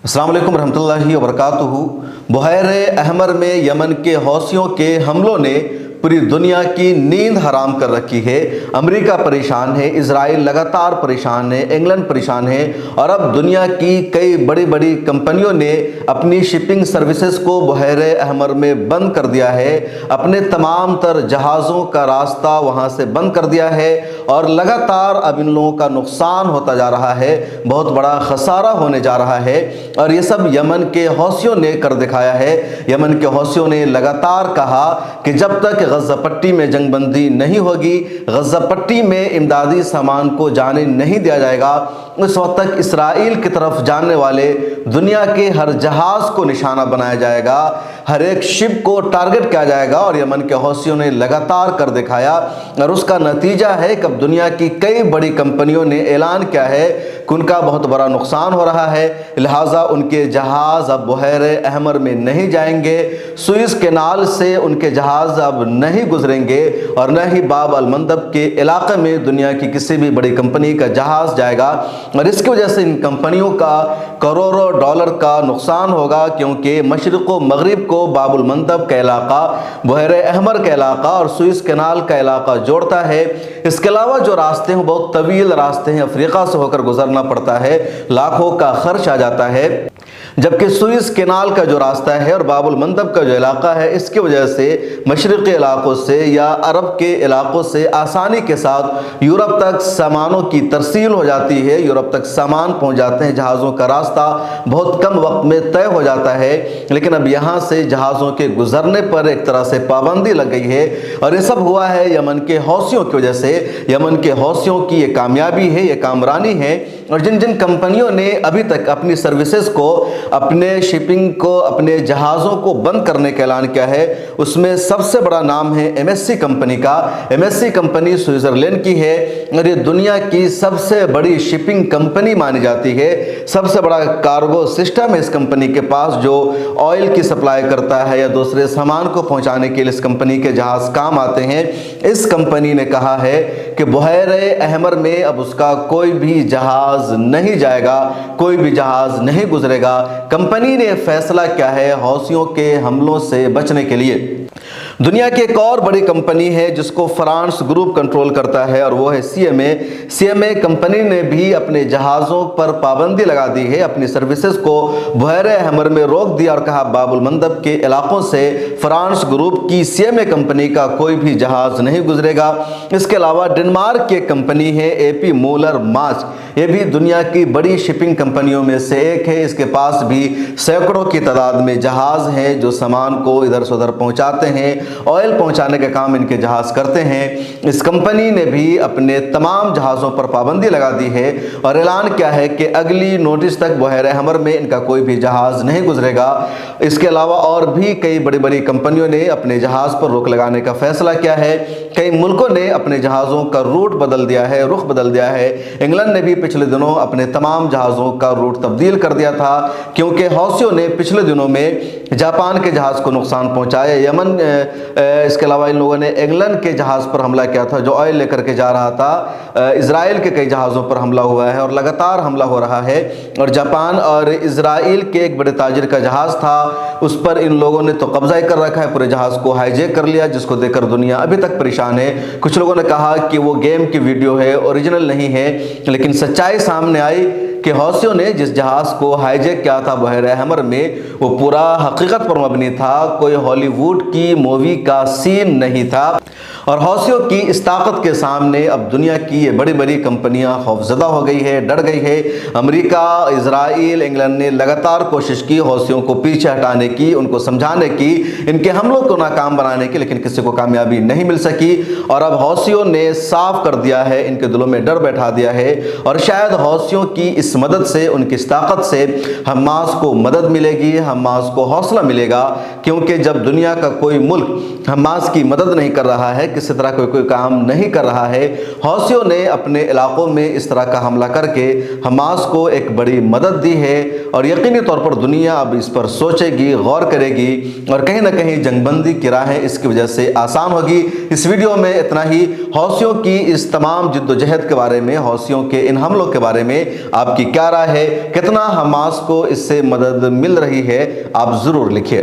अस्सलाम वालेकुम रहमतुल्लाहि व बरकातुहू। बहरे अहमर में यमन के हौसियों के हमलों ने पूरी दुनिया की नींद हराम कर रखी है। अमेरिका परेशान है, इजराइल लगातार परेशान है, इंग्लैंड परेशान है और अब दुनिया की कई बड़ी बड़ी कंपनियों ने अपनी शिपिंग सर्विसेज को बहरे अहमर में बंद कर दिया है। अपने तमाम तर जहाज़ों का रास्ता वहाँ से बंद कर दिया है और लगातार अब इन लोगों का नुकसान होता जा रहा है, बहुत बड़ा खसारा होने जा रहा है। और ये सब यमन के हौसियों ने कर दिखाया है। यमन के हौसियों ने लगातार कहा कि जब तक गज़ा पट्टी में जंगबंदी नहीं होगी, गज़ा पट्टी में इमदादी सामान को जाने नहीं दिया जाएगा, उस वक्त तक इसराइल की तरफ जाने वाले दुनिया के हर जहाज़ को निशाना बनाया जाएगा, हर एक शिप को टारगेट किया जाएगा। और यमन के हौसियों ने लगातार कर दिखाया और उसका नतीजा है कि अब दुनिया की कई बड़ी कंपनियों ने ऐलान किया है कि उनका बहुत बड़ा नुकसान हो रहा है, लिहाजा उनके जहाज़ अब बहरे अहमर में नहीं जाएंगे, सुइस कैनाल से उनके जहाज़ अब नहीं गुजरेंगे और न ही बाब अल मंदब के इलाके में दुनिया की किसी भी बड़ी कंपनी का जहाज़ जाएगा। और इसकी वजह से इन कंपनियों का करोड़ों डॉलर का नुकसान होगा, क्योंकि मशरिक़ व मगरिब को बाब अल मंदब का इलाका, बहरे अहमर का इलाका और सुइस कैनाल का इलाका जोड़ता है। इसके अलावा जो रास्ते हैं बहुत तवील रास्ते हैं, अफ्रीका से होकर गुजरना पड़ता है, लाखों का खर्च आ जाता है। जबकि सुइस कैनाल का जो रास्ता है और बाब अल मंदब का जो इलाका है, इसकी वजह से मशरिक़ी इलाकों से या अरब के इलाकों से आसानी के साथ यूरोप तक सामानों की तरसील हो जाती है, यूरोप तक सामान पहुंच जाते हैं। जहाज़ों का रास्ता बहुत कम वक्त में तय हो जाता है, लेकिन अब यहाँ से जहाज़ों के गुजरने पर एक तरह से पाबंदी लग गई है। और ये सब हुआ है यमन के हौसियों की वजह से। यमन के हौसियों की ये कामयाबी है, ये कामरानी है। और जिन जिन कंपनियों ने अभी तक अपनी सर्विसेज को, अपने शिपिंग को, अपने जहाज़ों को बंद करने का ऐलान किया है, उसमें सबसे बड़ा नाम है MSC कंपनी का। MSC कंपनी स्विट्ज़रलैंड की है और ये दुनिया की सबसे बड़ी शिपिंग कंपनी मानी जाती है। सबसे बड़ा कार्गो सिस्टम है इस कंपनी के पास, जो ऑयल की सप्लाई करता है या दूसरे सामान को पहुंचाने के लिए इस कंपनी के जहाज़ काम आते हैं। इस कंपनी ने कहा है कि बहरे अहमर में अब उसका कोई भी जहाज़ नहीं जाएगा, कोई भी जहाज़ नहीं गुजरेगा। कंपनी ने फैसला किया है हौसियों के हमलों से बचने के लिए। दुनिया की एक और बड़ी कंपनी है जिसको फ्रांस ग्रुप कंट्रोल करता है और वो है CMA कंपनी ने भी अपने जहाज़ों पर पाबंदी लगा दी है, अपनी सर्विसेज को बहरे अहमर में रोक दिया और कहा बाब अल मंदब के इलाकों से फ्रांस ग्रुप की CMA कंपनी का कोई भी जहाज़ नहीं गुजरेगा। इसके अलावा डेनमार्क की एक कंपनी है AP मूलर मार्च, ये भी दुनिया की बड़ी शिपिंग कंपनियों में से एक है। इसके पास भी सैकड़ों की तादाद में जहाज़ हैं जो सामान को इधर से उधर पहुँचाते हैं, ऑयल पहुंचाने का काम इनके जहाज़ करते हैं। इस कंपनी ने भी अपने तमाम जहाज़ों पर पाबंदी लगा दी है और ऐलान किया है कि अगली नोटिस तक बहरे अहमर में इनका कोई भी जहाज़ नहीं गुजरेगा। इसके अलावा और भी कई बड़ी बड़ी कंपनियों ने अपने जहाज़ पर रोक लगाने का फैसला किया है। कई मुल्कों ने अपने जहाज़ों का रूट बदल दिया है, रुख बदल दिया है। इंग्लैंड ने भी पिछले दिनों अपने तमाम जहाज़ों का रूट तब्दील कर दिया था, क्योंकि हौसियों ने पिछले दिनों में जापान के जहाज़ को नुकसान पहुंचाया, यमन, इसके अलावा इन लोगों ने इंग्लैंड के जहाज़ पर हमला किया था जो ऑयल लेकर के जा रहा था। इजराइल के कई जहाज़ों पर हमला हुआ है और लगातार हमला हो रहा है। और जापान और इजराइल के एक बड़े ताजिर का जहाज़ था, उस पर इन लोगों ने तो कब्जा कर रखा है, पूरे जहाज़ को हाईजैक कर लिया, जिसको देखकर दुनिया अभी तक परेशान है। कुछ लोगों ने कहा कि वो गेम की वीडियो है, ओरिजिनल नहीं है, लेकिन सच्चाई सामने आई कि हौसियों ने जिस जहाज़ को हाईजैक किया था बहरे अहमर में, वो पूरा हकीकत पर मबनी था, कोई हॉलीवुड की मूवी का सीन नहीं था। और हौसियों की इस ताकत के सामने अब दुनिया की ये बड़ी बड़ी कंपनियां खौफजदा हो गई है, डर गई है। अमेरिका, इजराइल, इंग्लैंड ने लगातार कोशिश की हौसियों को पीछे हटाने की, उनको समझाने की, इनके हमलों को नाकाम बनाने की, लेकिन किसी को कामयाबी नहीं मिल सकी। और अब हौसियों ने साफ कर दिया है, इनके दिलों में डर बैठा दिया है। और शायद हौसियों की इस मदद से, उनकी इस ताकत से हमास को मदद मिलेगी, हमास को हौसला मिलेगा, क्योंकि जब दुनिया का कोई मुल्क हमास की मदद नहीं कर रहा है, किसी तरह कोई काम नहीं कर रहा है, हौसियों ने अपने इलाकों में इस तरह का हमला करके हमास को एक बड़ी मदद दी है। और यकीनी तौर पर दुनिया अब इस पर सोचेगी, गौर करेगी और कहीं ना कहीं जंगबंदी की राहें इसकी वजह से आसान होगी। इस वीडियो में इतना ही। हौसियों की इस तमाम जिद्दोजहद के बारे में, हौसियों के इन हमलों के बारे में आपकी کیا رائے ہے؟ کتنا حماس کو اس سے مدد مل رہی ہے؟ آپ ضرور لکھیں۔